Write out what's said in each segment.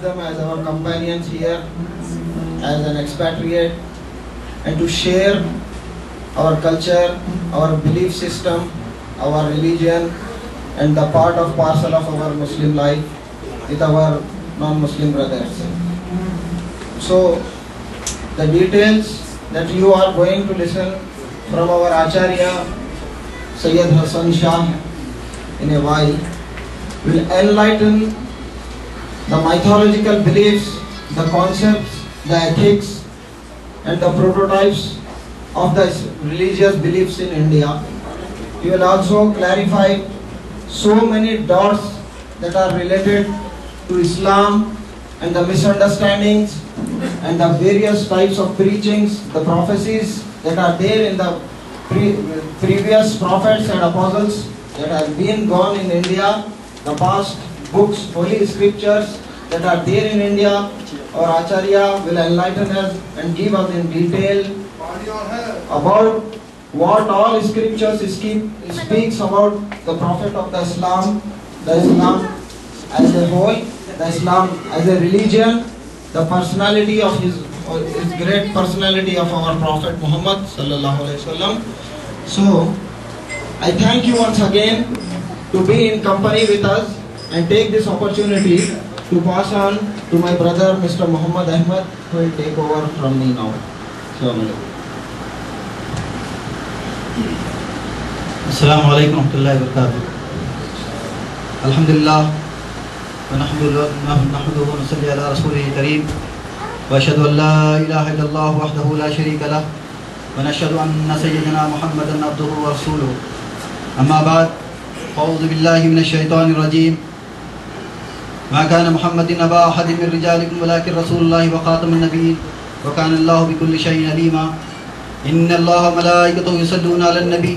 them as our companions here, as an expatriate, and to share our culture, our belief system, our religion, and the part of parcel of our Muslim life with our non-Muslim brothers. So, the details that you are going to listen from our Acharya Sayyid Hasan Shah in a while will enlighten the mythological beliefs, the concepts, the ethics, and the prototypes of the religious beliefs in India. You will also clarify so many dots that are related to Islam and the misunderstandings and the various types of preachings, the prophecies that are there in the previous prophets and apostles that have been gone in India, the past books, holy scriptures that are there in India. Our Acharya will enlighten us and give us in detail about what all scriptures speaks about the Prophet of the Islam as a whole, the Islam as a religion, the personality of his great personality of our Prophet Muhammad sallallahu alaihi wasallam. So, I thank you once again to be in company with us and take this opportunity to pass on to my brother Mr. Muhammad Ahmad, who will take over from me now. Assalamu alaikum warahmatullahi wabarakatuh. Alhamdulillah wa nahmaduhu wa nusalli ala rasulihil kareem wa ashhadu an la ilaha illallah wahdahu la sharika lah wa nashhadu anna sayyidina Muhammadan abduhu wa rasuluhu. Amma ba'd, a'udhu billahi minash shaitanir rajim. Ma kana Muhammadin aba ahadin min rijalikum walakin rasulullahi wa khatamun nabiyyin wa kana Allahu bikulli shay'in alima. Inna Allaha wa malaikatahu yusalluna 'alan nabiy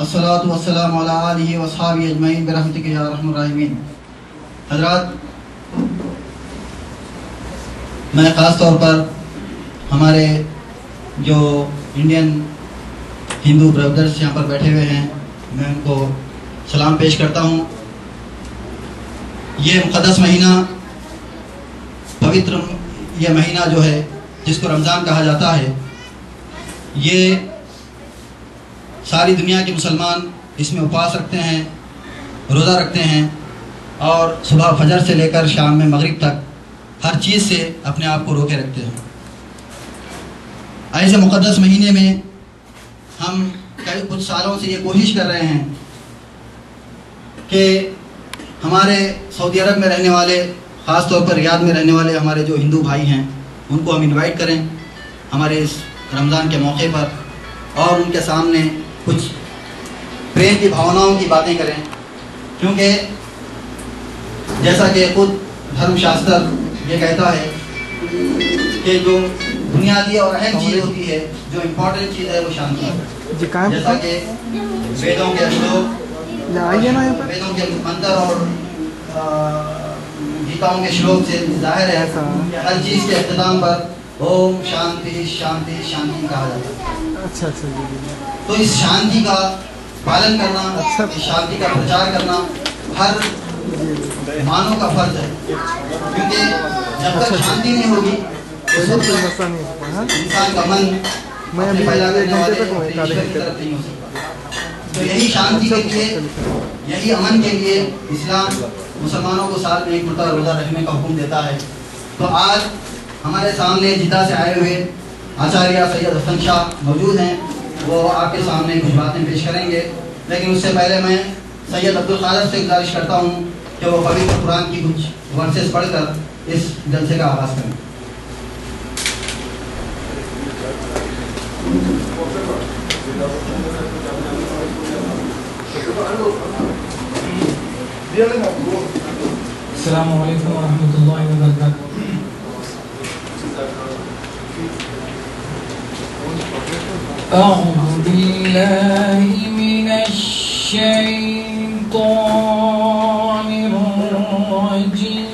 अस्सलातु वस्सलामु अला आलिहि व अस्हाबिहि अजमईन बिरहमतिका या अरहमर राहिमीन। हज़रात, मैं ख़ास तौर पर हमारे जो Indian Hindu brothers यहाँ पर बैठे हुए हैं, मैं उनको सलाम पेश करता हूँ। ये मुक़द्दस महीना, पवित्र ये महीना जो है जिसको रमज़ान कहा जाता है, ये सारी दुनिया के मुसलमान इसमें उपवास रखते हैं, रोज़ा रखते हैं और सुबह फजर से लेकर शाम में मगरिब तक हर चीज़ से अपने आप को रोके रखते हैं। ऐसे मुक़द्दस महीने में हम कुछ सालों से ये कोशिश कर रहे हैं कि हमारे सऊदी अरब में रहने वाले, ख़ास तौर पर रियाद में रहने वाले हमारे जो हिंदू भाई हैं, उनको हम इनवाइट करें हमारे इस रमज़ान के मौके पर और उनके सामने कुछ प्रेम की भावनाओं की बातें करें, क्योंकि जैसा कि खुद धर्मशास्त्र ये कहता है कि जो बुनियादी और अहम चीज़ होती है, जो इम्पोर्टेंट चीज़ है, वो शांति है। जैसा कि वेदों के श्लोक, वेदों के मंत्र और गीताओं के श्लोक से जाहिर है कि हर चीज़ के इख्तिताम पर ओम शांति शांति शांति कहा जाता है। अच्छा जी। तो इस शांति का पालन करना, इस शांति का प्रचार करना हर मानव का फर्ज है, क्योंकि जब तक शांति नहीं होगी तो इंसान का मन पैदा करने वाले ईश्वर की तरफ नहीं हो सकता। तो यही शांति के लिए, यही अमन के लिए इस्लाम मुसलमानों को साल में एक मरतबा रोज़ा रखने का हुक्म देता है। तो आज हमारे सामने जिद्दा से आए हुए आचार्य सैयद हसन शाह मौजूद हैं। वो आपके सामने कुछ बातें पेश करेंगे, लेकिन उससे पहले मैं सैयद अब्दुल कादर से गुजारिश करता हूँ कि वो पवित्र कुरान की कुछ वर्सेस पढ़कर इस जलसे का आगाज़ करें। अस्सलामु अलैकुम वरहमतुल्लाहि वबरकातुहू। अऊज़ु बिल्लाहि मिनश शैतानिर रजीम।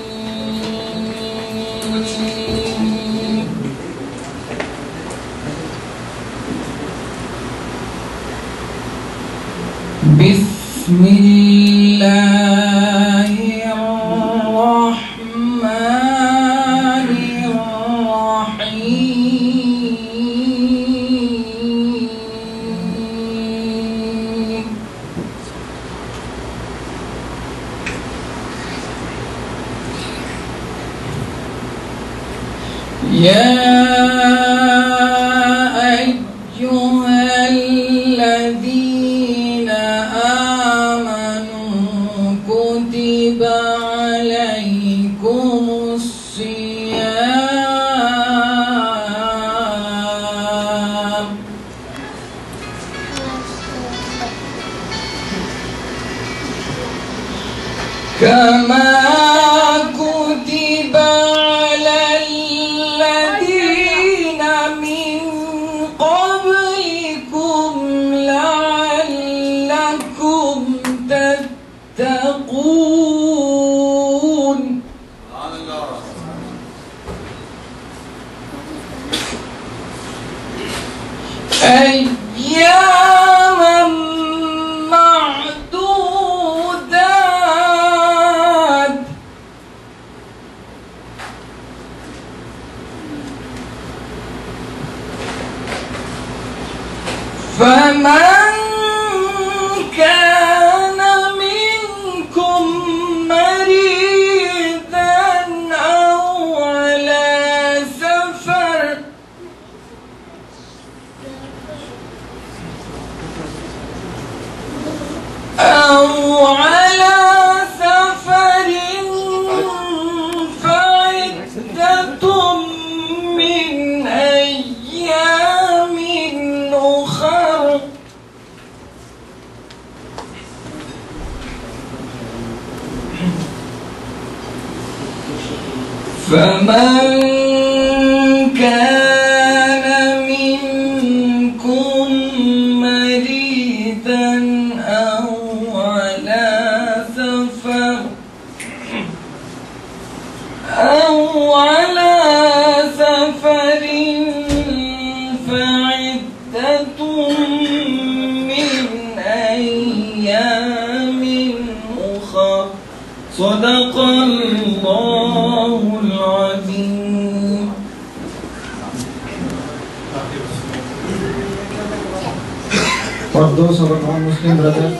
For those of our non-Muslim brothers,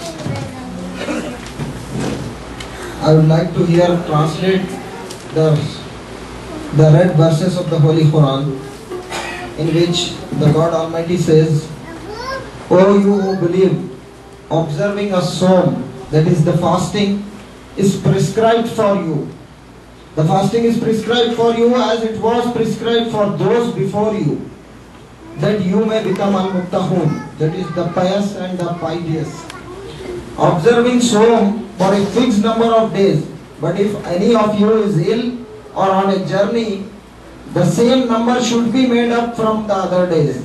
I would like to here translate the read verses of the Holy Quran, in which the God Almighty says, "O you who believe, observing a psalm, that is the fasting, is prescribed for you. The fasting is prescribed for you as it was prescribed for those before you, that you may become al-muttaqun, that is the pious and the pious. Observing psalm for a fixed number of days, but if any of you is ill or on a journey, the same number should be made up from the other days.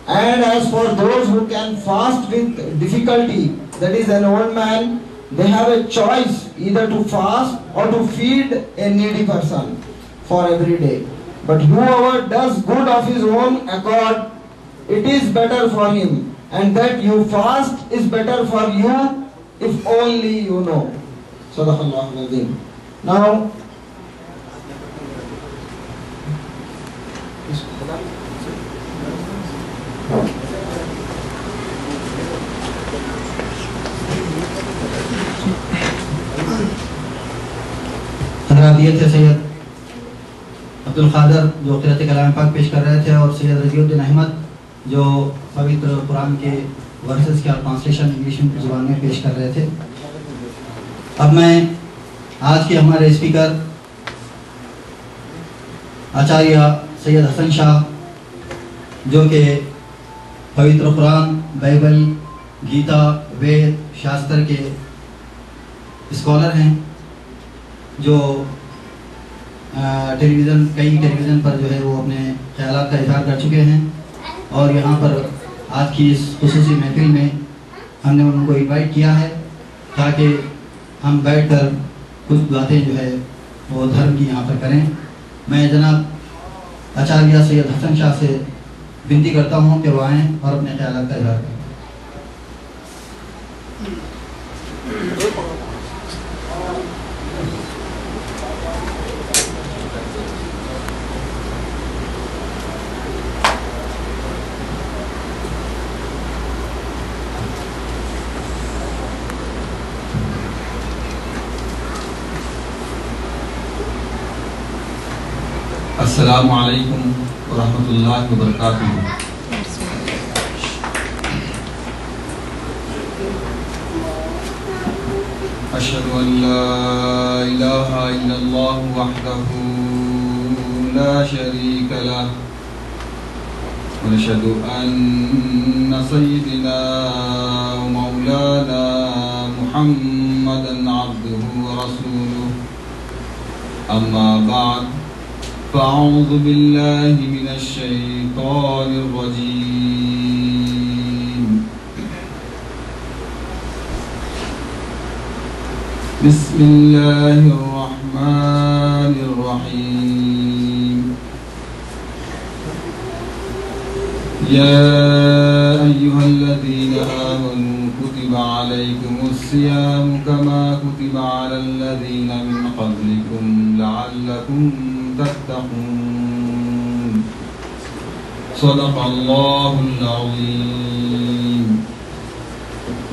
And as for those who can fast with difficulty, that is an old man, they have a choice either to fast or to feed a needy person for every day. But whoever does good of his own accord, it is better for him, and that you fast is better for you if only you know." Sadaqallahu Azim. Now, दिए थे सैयद अब्दुल कादर जो क़िरात कलाम पाक पेश कर रहे थे, और सैयद रजीउद्दीन अहमद जो पवित्र कुरान के वर्सेस का ट्रांसलेशन इंग्लिश ज़ुबान में पेश कर रहे थे। अब मैं आज के हमारे स्पीकर आचार्य सैयद हसन शाह, जो कि पवित्र कुरान, बाइबल, गीता, वेद, शास्त्र के स्कॉलर हैं, जो कई टेलीविज़न पर जो है वो अपने ख्यालात का इज़हार कर चुके हैं। और यहाँ पर आज की इस खुसूसी महफिल में हमने उनको इनवाइट किया है ताकि हम बैठकर कुछ बातें जो है वो धर्म की यहाँ पर करें। मैं जनाब आचार्य सैयद हसन शाह से विनती करता हूँ कि वो आएँ और अपने ख्यालात का इज़हार करें। अस्सलामु अलैकुम व रहमतुल्लाहि व बरकातुहू। अशहदु अन ला इलाहा इल्लल्लाह वहदहू ला शरीका लह व अशहदु अन्न सय्यिदना व मौलाना मुहम्मदन अब्दुहु व रसूलुहु। अम्मा बाद फ़अऊज़ु बिल्लाहि मिनश शैतानिर रजीम। बिस्मिल्लाहिर रहमानिर रहीम। या अय्युहल्लज़ीना आमनू कुतिबा अलैकुमुस सियामु कमा कुतिबा अलल लज़ीना मिन क़ब्लिकुम लअल्लकुम तत्तक़ून। सदक़ल्लाहुल अज़ीम।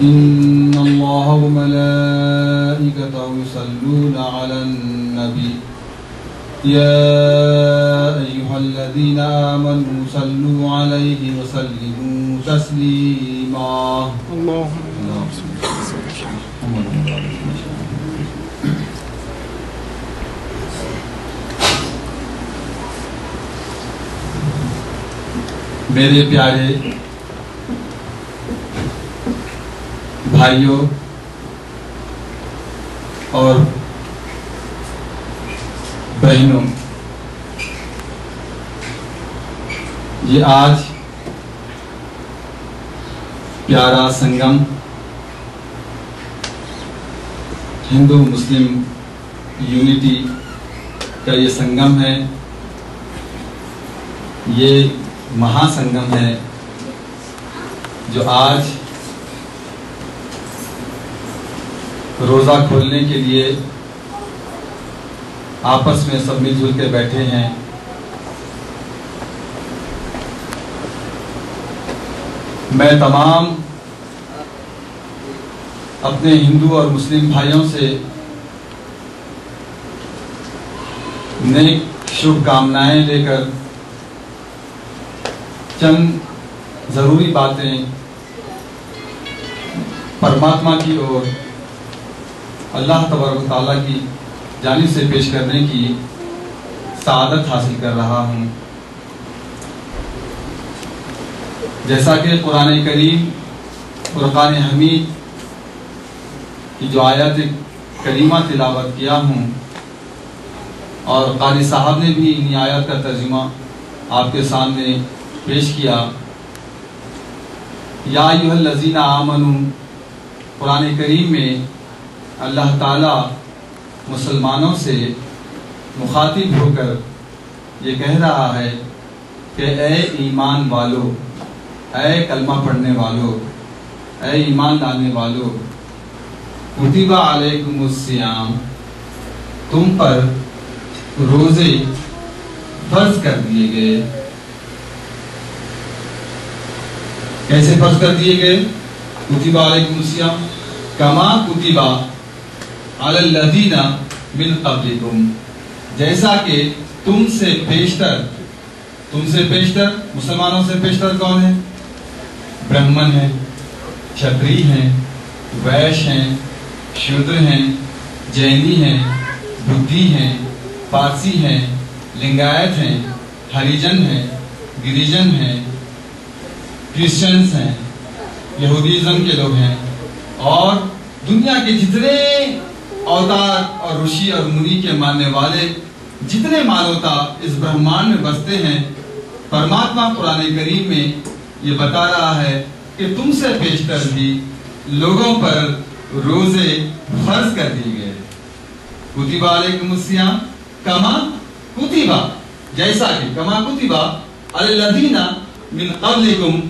इन्नल्लाह व मलाइकतहु युसल्लूना अलन नबी या अय्युहल्लज़ीना आमनू सल्लू अलैहि व सल्लिमू तस्लीमा। मेरे प्यारे भाइयों और बहनों, ये आज प्यारा संगम हिंदू मुस्लिम यूनिटी का ये संगम है, ये महासंगम है जो आज रोज़ा खोलने के लिए आपस में सब मिलजुल के बैठे हैं। मैं तमाम अपने हिंदू और मुस्लिम भाइयों से नेक शुभकामनाएं लेकर चंद ज़रूरी बातें परमात्मा की ओर अल्लाह तबारक तआला की जानिब से पेश करने की सआदत हासिल कर रहा हूँ। जैसा कि कुरान करीम फुरक़ान हमीद की जो आयत करीमा तिलावत किया हूँ और क़ारी साहब ने भी इन आयत का तर्जुमा आपके सामने पेश किया। या अय्युहल्लज़ीना आमनू, कुरान करीम में अल्लाह ताला मुसलमानों से मुखातिब होकर ये कह रहा है कि ए ईमान वालों, ए कलमा पढ़ने वालों, ए ईमान लाने वालों, कुतिबा अलैकुमुस सियाम, तुम पर रोज़े फर्ज कर दिए गए। कैसे फर्ज कर दिए गए? कुतिबा अलैकुमुस सियाम कमा कुतिबा अलल लज़ीना मिन क़ब्लिकुम, जैसा कि तुमसे पेशतर तुमसे पेशतर, मुसलमानों से पेशतर कौन है? ब्राह्मण है, क्षत्रिय हैं, वैश्य हैं, शूद्र हैं, जैनी हैं, बुद्धि हैं, पारसी हैं, लिंगायत हैं, हरिजन हैं, गिरिजन हैं, क्रिश्चियंस हैं, यहूदीज़म के लोग हैं, और दुनिया के जितने अवतार और ऋषि और मुनि के मानने वाले जितने मानवता इस ब्रह्मांड में बसते हैं, परमात्मा कुरान करीम में ये बता रहा है कि तुमसे पेशतर भी लोगों पर रोजे फर्ज कर दिए गए। कुतिबा अलैकुमुस्सियाम कमा कुतिबा, जैसा कि कमा कुतिबा अलल्लज़ीना मिन क़ब्लिकुम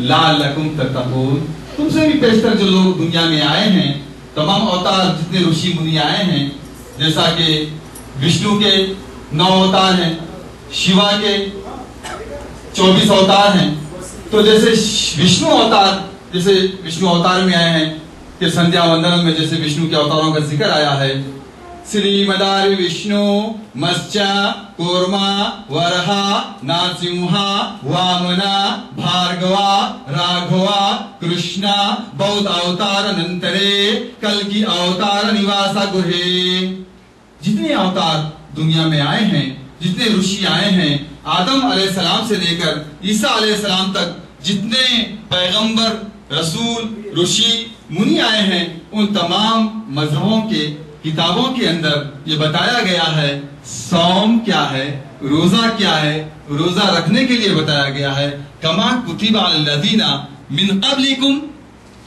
लअल्लकुम तत्तक़ून। तुमसे भी पेशतर जो लोग दुनिया में आए हैं, तमाम अवतार जितने ऋषि मुनि आए हैं, जैसा कि विष्णु के 9 अवतार हैं, शिवा के 24 अवतार हैं। तो जैसे विष्णु अवतार में आए हैं कि संध्या वंदन में जैसे विष्णु के अवतारों का जिक्र आया है, श्रीमदारि विष्णु मत्स्य कूर्मा वरहा नारसिंहा वामना भार्गवा राघवा कृष्णा बौद्ध अवतार अनंतरे कल्कि अवतार निवासा गुहे। जितने अवतार दुनिया में आए हैं, जितने ऋषि आए हैं, आदम अलैहिस्सलाम से लेकर ईसा अलैहिस्सलाम तक जितने पैगंबर, रसूल, ऋषि, मुनि आए हैं, उन तमाम मजहबों के किताबों के अंदर ये बताया गया है सौम क्या है, रोजा क्या है, रोजा रखने के लिए बताया गया है। कमा कुतिबा अलल्लज़ीना मिन क़ब्लिकुम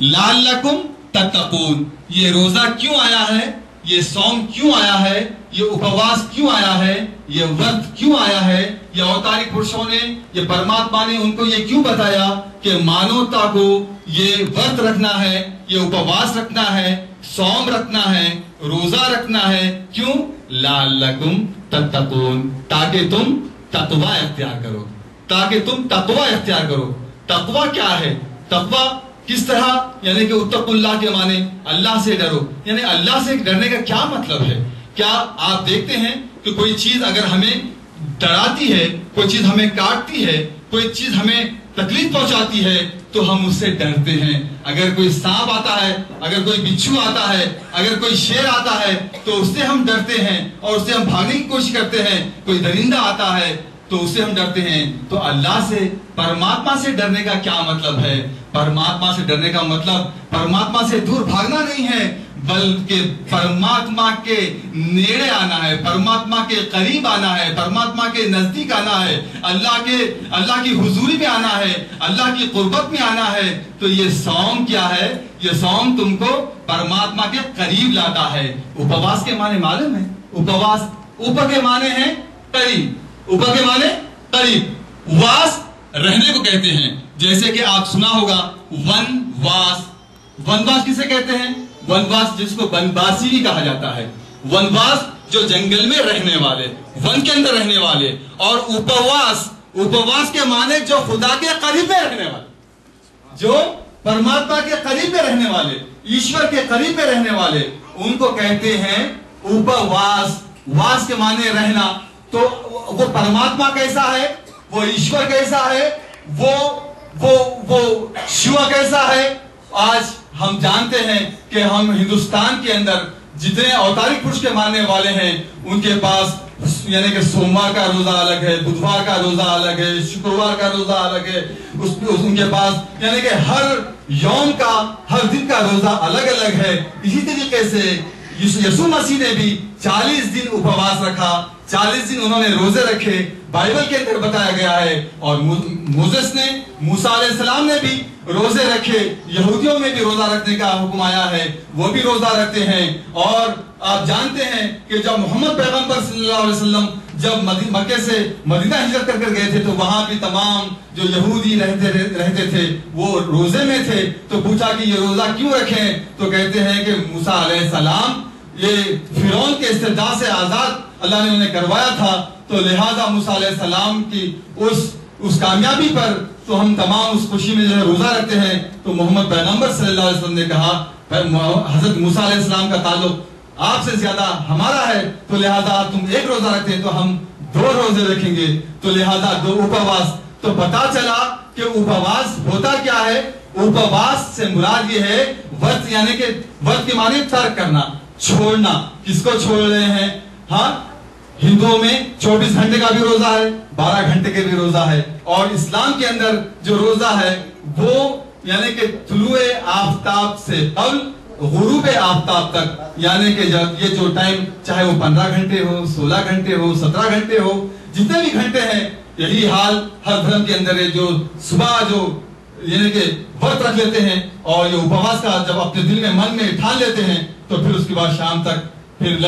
लअल्लकुम तत्तक़ून। ये रोजा क्यों आया है, ये सौम क्यों आया है, ये उपवास क्यों आया है, ये व्रत क्यों आया है, ये अवतारी पुरुषों ने, ये परमात्मा ने उनको ये क्यों बताया कि मानवता को ये व्रत रखना है, ये उपवास रखना है, सौम रखना है, रोजा रखना है। क्यों? लअल्लकुम तत्तक़ून, ताकि तुम तक़वा इख्तियार करो, ताकि तुम तक़वा इख्तियार करो। तक़वा क्या है? तक़वा किस तरह, यानी कि उत्तक़ुल्लाह के माने अल्लाह से डरो। यानी अल्लाह से डरने का क्या मतलब है? क्या आप देखते हैं कि कोई चीज अगर हमें डराती है, कोई चीज हमें काटती है, कोई चीज हमें तकलीफ पहुंचाती है, तो हम उससे डरते हैं। अगर कोई सांप आता है, अगर कोई बिच्छू आता है, अगर कोई शेर आता है, तो उससे हम डरते हैं और उससे हम भागने की कोशिश करते हैं। कोई दरिंदा आता है तो उससे हम डरते हैं। तो अल्लाह से, परमात्मा से डरने का क्या मतलब है? परमात्मा से डरने का मतलब परमात्मा से दूर भागना नहीं है, बल्कि परमात्मा के नेड़े आना है, परमात्मा के करीब आना है, परमात्मा के नजदीक आना है, अल्लाह की हुजूरी में आना है, अल्लाह की कुर्बत में आना है। तो ये सौम क्या है? ये सौम तुमको परमात्मा के करीब लाता है। उपवास के माने मालूम है? उपवास, उप के माने हैं करीब, उप के माने करीब, वास रहने को कहते हैं। जैसे कि आप सुना होगा वनवास। वनवास किसे कहते हैं? वनवास जिसको वनवासी भी कहा जाता है। वनवास जो जंगल में रहने वाले, वन के अंदर रहने वाले। और उपवास, उपवास के माने जो खुदा के करीब में रहने वाले, जो परमात्मा के करीब में रहने वाले, ईश्वर के करीब में रहने वाले, उनको कहते हैं उपवास। वास के माने रहना। तो वो परमात्मा कैसा है, वो ईश्वर कैसा है, वो शिव कैसा है। आज हम जानते हैं कि हम हिंदुस्तान के अंदर जितने अवतारी पुरुष के मानने वाले हैं, उनके पास यानी कि सोमवार का रोजा अलग है, बुधवार का रोजा अलग है, शुक्रवार का रोजा अलग है। उनके पास यानी कि हर यौम का, हर दिन का रोजा अलग अलग है। इसी तरीके से यीशु मसीह ने भी 40 दिन उपवास रखा, 40 दिन उन्होंने रोजे रखे, बाइबल के अंदर बताया गया है। और मूसा अलैहिस्सलाम ने भी रोजे रखे। यहूदियों में भी रोजा रखने का हुक्म आया है, वो भी रोजा रखते हैं। और आप जानते हैं कि जब मोहम्मद पैगंबर सल्लल्लाहु अलैहि वसल्लम जब मक्के से मदीना हिजरत कर गए थे, तो वहां भी तमाम जो यहूदी रहते थे वो रोजे में थे। तो पूछा कि ये रोजा क्यों रखें? तो कहते हैं कि मूसा अलैहिस्सलाम ये फिरौन के इस्तिबदाद से आजाद अल्लाह ने उन्हें करवाया था, तो लिहाजा मूसा अलैहिस्सलाम की उस कामयाबी पर तो हम तमाम उस खुशी में जो है रोजा रखते हैं। तो मोहम्मद पैगंबर सल्लल्लाहु अलैहि वसल्लम ने कहा, हजरत मूसा अलैहिस्सलाम का ताल्लुक आपसे ज्यादा हमारा है, तो लिहाजा तुम एक रोजा रखते हैं तो हम 2 रोजे रखेंगे, तो लिहाजा 2 उपवास। तो पता चला कि उपवास होता क्या है। उपवास से मुराद ये है व्रत, यानी कि व्रत के माने तर्क करना, छोड़ना। किसको छोड़ रहे हैं? हाँ, हिंदुओं में 24 घंटे का भी रोजा है, 12 घंटे के भी रोजा है। और इस्लाम के अंदर जो रोजा है वो यानी कि तुलुए आफताब से कबल गुरूबे आफताब तक, यानी कि जब ये जो टाइम, चाहे वो 15 घंटे हो, 16 घंटे हो, 17 घंटे हो, जितने भी घंटे हैं, यही हाल हर धर्म के अंदर है। जो सुबह जो यानी कि व्रत रख लेते हैं और ये उपवास का जब अपने दिल में मन में ठान लेते हैं, तो फिर उसके बाद शाम तक फिर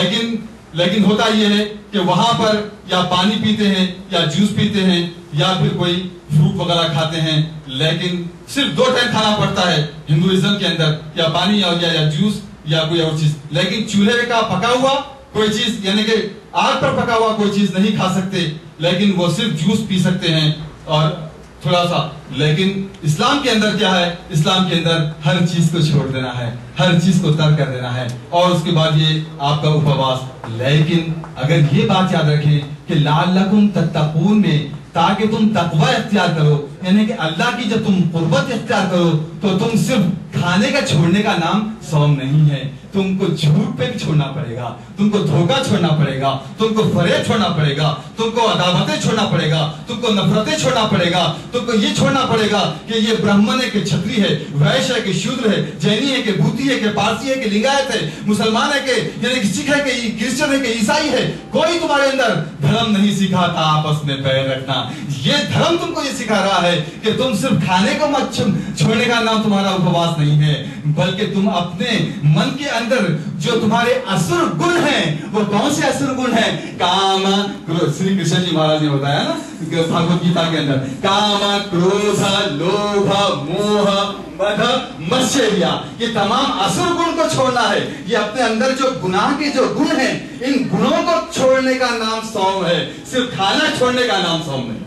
लेकिन होता यह है कि वहां पर या पानी पीते हैं या जूस पीते हैं या फिर कोई फ्रूट वगैरह खाते हैं, लेकिन सिर्फ 2 टाइम खाना पड़ता है हिंदुइज्म के अंदर, या पानी या जूस या कोई और चीज। लेकिन चूल्हे का पका हुआ कोई चीज, यानी कि आग पर पका हुआ कोई चीज नहीं खा सकते, लेकिन वो सिर्फ जूस पी सकते हैं और थोड़ा सा। लेकिन इस्लाम के अंदर क्या है? इस्लाम के अंदर हर चीज को छोड़ देना है, हर चीज को तर्क कर देना है, और उसके बाद ये आपका उपवास। लेकिन अगर ये बात याद रखें कि लअल्लकुम तत्तकून में, ताकि तुम तकवा इख्तियार करो, यानी कि अल्लाह की जब तुम कुर्बत इख्तियार करो, तो तुम सिर्फ खाने का छोड़ने का नाम सौम नहीं है। तुमको झूठ पे भी छोड़ना पड़ेगा, तुमको धोखा छोड़ना पड़ेगा, तुमको फरेब छोड़ना पड़ेगा, तुमको अदावतें छोड़ना पड़ेगा, तुमको नफरतें छोड़ना पड़ेगा, तुमको ये छोड़ना पड़ेगा कि ये ब्राह्मण है कि क्षत्रिय है, वैश्य है कि शूद्र है, जैनी है कि भूती है कि पारसी है कि लिंगायत है, मुसलमान है कि यानी कि सिख है कि क्रिश्चियन है कि ईसाई है, कोई तुम्हारे अंदर धर्म नहीं सिखाता आपस में पैर रखना। ये धर्म तुमको ये सिखा रहा है कि तुम सिर्फ खाने को मत छोड़ने का नाम तुम्हारा उपवास नहीं है, बल्कि तुम अपने मन के अंदर जो तुम्हारे असुर गुण हैं, वो कौन से असुर गुण हैं? काम, श्री कृष्ण जी महाराज ने बताया ना भगवत गीता के अंदर, काम, क्रोध, लोभ, मोह, मद, मत्सर्य, ये तमाम असुर गुण को छोड़ना है। ये अपने अंदर जो गुनाह के जो गुण हैं, इन गुणों को छोड़ने का नाम सौम है। सिर्फ खाना छोड़ने का नाम सौम नहीं,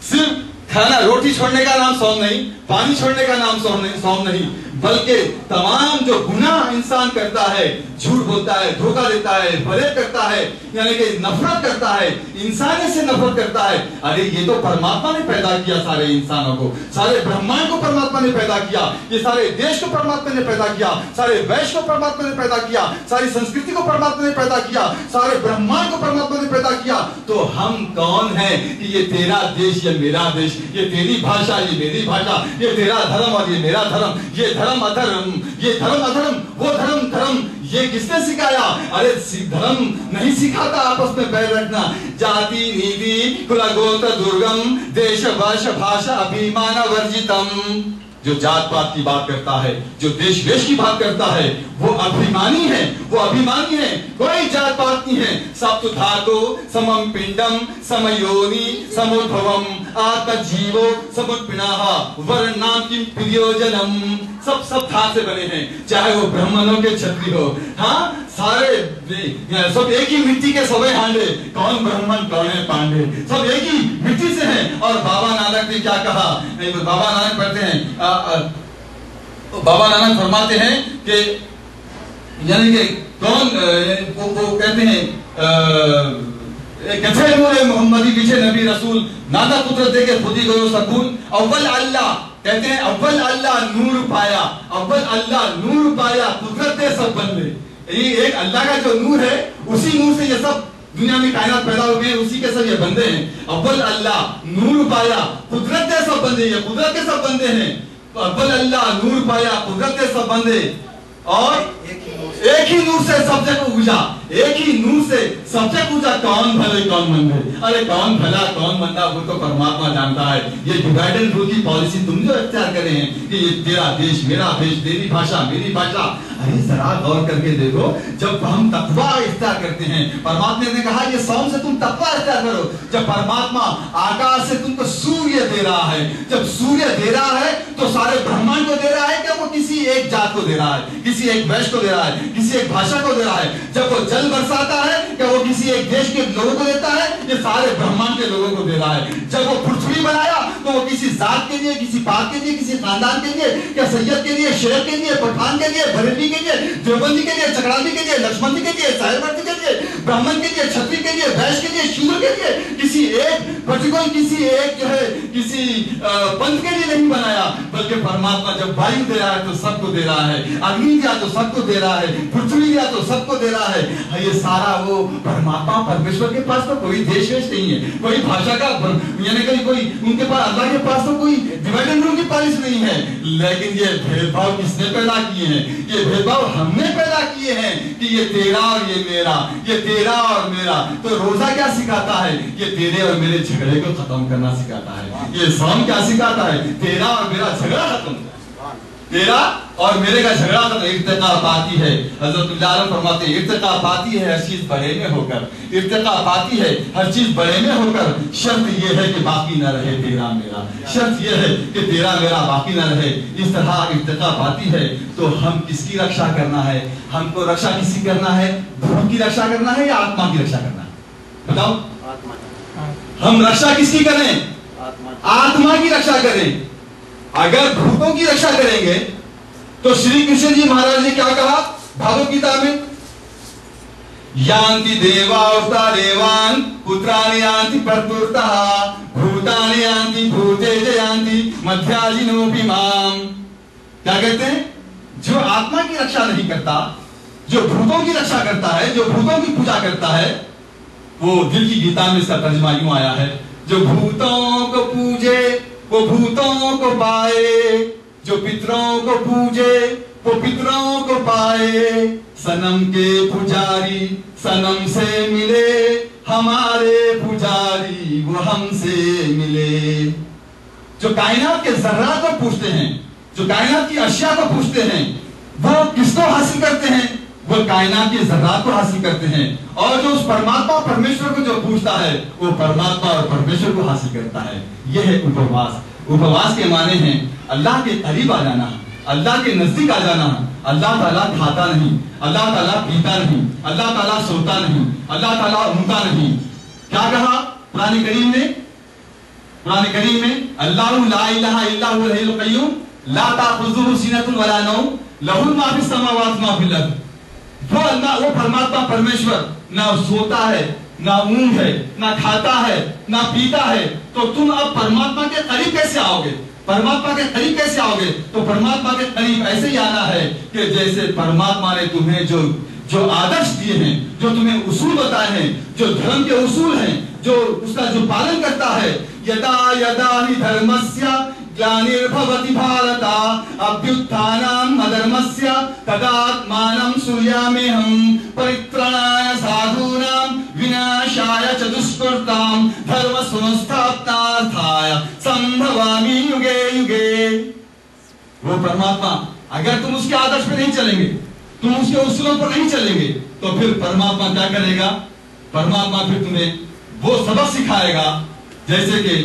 सिर्फ खाना रोटी छोड़ने का नाम सौम नहीं, पानी छोड़ने का नाम सौम नहीं, बल्कि तमाम जो गुनाह इंसान करता है, झूठ बोलता है, धोखा देता है, फरेब करता है, यानी कि नफरत करता है, इंसानियत से नफरत करता है। अरे ये तो परमात्मा ने पैदा किया सारे इंसानों को, सारे ब्रह्मांड को परमात्मा ने पैदा किया, ये सारे देश को परमात्मा ने पैदा किया, सारे वैश्य को परमात्मा ने पैदा किया, सारी संस्कृति को परमात्मा ने पैदा किया, सारे ब्रह्मांड को परमात्मा ने पैदा किया। तो हम कौन है कि ये तेरा देश, ये मेरा देश, ये तेरी भाषा, ये मेरी भाषा, ये तेरा धर्म और ये मेरा धर्म, ये धर्म अधर्म, ये धर्म अधर्म, वो धर्म धर्म, ये किसने सिखाया? अरे धर्म नहीं सिखाता आपस में पैर रखना। जाति नीति कुल गोत्र दुर्गम देश वर्ष भाषा अभिमान वर्जितम। जो जात पात की बात करता है, जो देश वेश की बात करता है, वो अभिमानी है, वो अभिमानी है। कोई जात पात नहीं है। सप्त धातु समम पिंडम समयोनि समुद्भवम आत्मजीवो समुत्पिनाः वर्णाम किम प्रयोजनम। सब धात से बने हैं, चाहे वो ब्राह्मणों के क्षत्रिय हो, हाँ सारे सब एक ही मिट्टी के सबे हांडे, कौन ब्राह्मण कौन है पांडे, सब एक ही मिट्टी से हैं। और बाबा नानक ने क्या कहा? बाबा नानक पढ़ते हैं, बाबा नानक फरमाते हैं कि यानी कि कौन वो कहते हैं कथे मोरे मोहम्मदी पीछे नबी रसूल नादा कुदरत दे के खुदी गयो सकून। अव्वल अल्लाह कहते हैं, अव्वल अल्लाह नूर पाया, अव्वल अल्लाह नूर पाया कुदरत दे सब बंदे। ये एक अल्लाह का जो नूर है, उसी नूर से ये सब दुनिया में कायनात पैदा हो गए, उसी के सब ये बंदे हैं। अव्वल अल्लाह नूर पाया कुदरत के सब बंदे, ये कुदरत के सब बंदे हैं। तो अव्वल अल्लाह नूर पाया कुदरत के सब बंदे, और एक ही नूर से सबसे पूजा, एक ही नूर से सबसे पूजा। कौन भले कौन मंदे? अरे कौन भला कौन मंदा वो तो परमात्मा जानता है। ये डिवाइड एंड रूल की पॉलिसी तुम जो इख्तियार करे हैं कि ये तेरा देश मेरा देश, तेरी भाषा मेरी भाषा, अरे जरा गौर करके देखो, जब हम तकवा इख्तियार करते हैं, परमात्मा ने कहा ये सौम से तुम तकवा इख्तियार करो। जब परमात्मा आकाश से तुमको सूर्य दे रहा है, जब सूर्य दे रहा है तो सारे ब्रह्मांड को दे रहा है कि वो वो किसी एक जात को दे रहा है, किसी एक वैश्य को दे रहा है, किसी एक भाषा को दे रहा है। जब वो जल बरसाता है क्या वो किसी एक देश के लोगों को देता है? ये सारे ब्रह्मांड के लोगों को दे रहा है। जब वो पृथ्वी बनाया तो वो किसी जात के लिए, किसी पाक के लिए, किसी खानदान के लिए, क्या सैयद के लिए, शेख के लिए, पठान के लिए, बरेली के लिए, देवबंदी के लिए, चकराती के लिए, लक्ष्मणी के लिए, साहिबवर्ती के लिए, ब्राह्मण के लिए, क्षत्रिय के लिए, वैश्य के लिए, शूद्र के लिए, किसी एक पर्टिकुलर, किसी एक जो है किसी पंथ के लिए नहीं बनाया, बल्कि परमात्मा जब वायु दे रहा है तो सबको दे रहा है, अग्नि दिया तो सबको दे रहा है, पृथ्वी दिया तो सबको दे रहा है। ये सारा वो परमात्मा परमेश्वर के पास तो कोई देश वेश नहीं है, कोई भाषा का यानी कि कोई उनके पास, अल्लाह के पास तो कोई डिवाइड एंड रूल की पॉलिसी नहीं है। लेकिन ये भेदभाव किसने पैदा किए हैं? ये भेदभाव हमने पैदा किए हैं कि ये तेरा और ये मेरा, ये तेरा और मेरा। तो रोजा क्या सिखाता है? ये तेरे और मेरे झगड़े को खत्म करना सिखाता है। ये सौम क्या सिखाता है? तेरा और मेरा झगड़ा खत्म, तेरा और मेरे का झगड़ा खत्म। इर्तिका पाती है, हजरत फरमाते हैं इर्तिका पाती है हर चीज बड़े में होकर, इर्तिका पाती है हर चीज बड़े में होकर। शर्त ये है कि बाकी ना रहे तेरा मेरा, शर्त ये है कि तेरा मेरा बाकी ना रहे। इस तरह इर्तिका पाती है। तो हम किसकी रक्षा करना है? हमको रक्षा किसकी करना है? धर्म की रक्षा करना है या आत्मा की रक्षा करना है? बताओ, हम रक्षा किसकी करें? आत्मा की रक्षा करें। अगर भूतों की रक्षा करेंगे तो श्री कृष्ण जी महाराज ने क्या कहा भागवत गीता में? यान्ति देवावता देवान पुत्राणि यान्ति प्रतुरतः भूतानि यान्ति भूतेज यान्ति मध्याजिनोपि माम। क्या कहते हैं? जो आत्मा की रक्षा नहीं करता, जो भूतों की रक्षा करता है, जो भूतों की पूजा करता है, वो दिल की गीता में इसका तर्जुमा यूं आया है, जो भूतों को पूजे वो भूतों को पाए, जो पितरों को पूजे वो पितरों को पाए। सनम के पुजारी सनम से मिले, हमारे पुजारी वो हमसे मिले। जो कायनात के जर्रात को पूछते हैं, जो कायनात की अशिया को पूछते हैं, वो किसको हासिल करते हैं? वो कायनात के जर्रात को हासिल करते हैं। और जो उस परमात्मा परमेश्वर को जो पूछता है वो परमात्मा और परमेश्वर को हासिल करता है। यह है उपवास। उपवास के माने हैं अल्लाह के करीब आ जाना, अल्लाह के नजदीक आ जाना। अल्लाह ताला खाता नहीं, अल्लाह ताला पीता नहीं, अल्लाह ताला सोता नहीं, अल्लाह ताला ऊँघता नहीं। क्या कहा कुरान करीम में? कुरान करीम में अल्लाहु ला इलाहा इल्ला हुवल हय्युल क़य्यूम ला ताखुज़ुहु सिनतुन वला नौम लहु मा फिस समावाति मा फिल अर्द। वो अल्लाह, वो परमात्मा परमेश्वर ना सोता है, ना ऊँघ है, ना खाता है, ना पीता है। तो तुम अब परमात्मा के करीब कैसे आओगे? परमात्मा के करीब कैसे आओगे? तो परमात्मा के करीब ऐसे ही आना है कि जैसे परमात्मा ने तुम्हें जो आदर्श दिए हैं, जो तुम्हें उसूल बताए हैं, जो धर्म के उसूल हैं, जो उसका जो पालन करता है। यदा यदा हि धर्मस्य ग्लानिर्भवति भारत अभ्युत्थानम् अधर्मस्य तदात्मानं सूर्याम्यहम् परित्राणाय साधूनां विनाशाय च दुष्कृतां धर्म संस्थापनार्थाय संभवामि युगे युगे। वो परमात्मा, अगर तुम उसके आदर्श पे नहीं चलेंगे, तुम उसके उसूलों पर नहीं चलेंगे, तो फिर परमात्मा क्या करेगा? परमात्मा फिर तुम्हें वो सबक सिखाएगा जैसे कि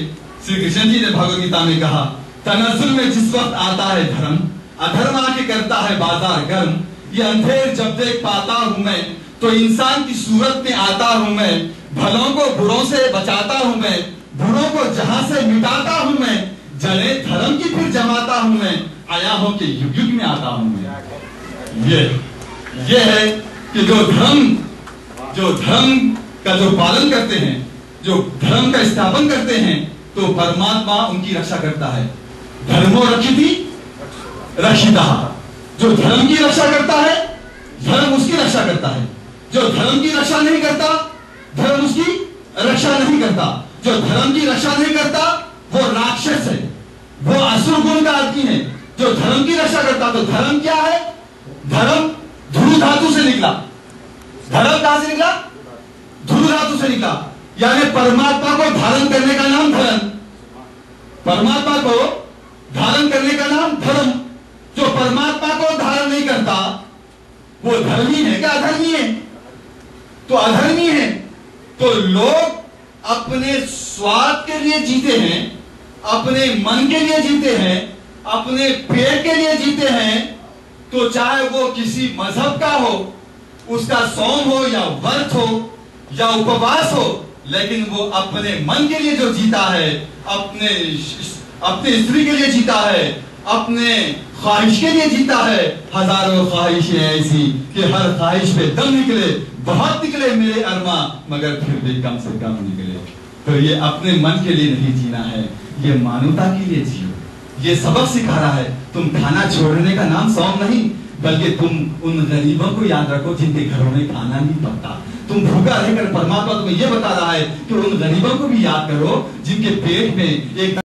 श्री कृष्ण जी ने भगवत गीता में कहा, तनज़्ज़ुल में जिस वक्त आता है धर्म, अधर्म आके करता है बाजार गर्म। ये अंधेर जब देख पाता हूं मैं, तो इंसान की सूरत में आता हूं मैं। भलों को बुरों से बचाता हूं मैं, बुरों को जहां से मिटाता हूं मैं। जले धर्म की फिर जमाता हूं मैं, आया हो कि युग युग में आता हूं मैं। ये है कि जो धर्म का जो पालन करते हैं, जो धर्म का स्थापन करते हैं, तो परमात्मा उनकी रक्षा करता है। धर्मो रक्षिति रक्षिता। जो धर्म की रक्षा करता है, धर्म उसकी रक्षा करता है। जो धर्म की रक्षा नहीं करता, धर्म उसकी रक्षा नहीं करता। जो धर्म की रक्षा नहीं करता वो राक्षस है, वो असुर गुण का आदमी है। जो धर्म की रक्षा करता, तो धर्म क्या है? धर्म ध्रुव धातु से निकला। धर्म कहां से निकला? ध्रुव धातु से निकला, यानी परमात्मा को धारण करने का नाम धर्म। परमात्मा को धारण करने का नाम धर्म। जो परमात्मा को धारण नहीं करता वो धर्मी है क्या अधर्मी है? तो अधर्मी है। तो लोग अपने स्वार्थ के लिए जीते हैं, अपने मन के लिए जीते हैं, अपने पेट के लिए जीते हैं, तो चाहे वो किसी मजहब का हो, उसका सौम हो या व्रत हो या उपवास हो, लेकिन वो अपने मन के लिए जो जीता है, अपने स्त्री के लिए जीता है, अपने ख्वाहिश के लिए जीता है। हजारों ख्वाहिशें ऐसी कि हर ख्वाहिश पे दम निकले, बहुत निकले मेरे अरमा, मगर फिर भी कम से कम निकले। तो ये अपने मन के लिए नहीं जीना है, ये मानवता के लिए जियो। ये सबक सिखा रहा है, तुम खाना छोड़ने का नाम सौम नहीं, बल्कि तुम उन गरीबों को याद रखो जिनके घरों में खाना नहीं पकता। तुम भूखा रहकर परमात्मा तुम्हें यह बता रहा है कि उन गरीबों को भी याद करो जिनके पेट में एक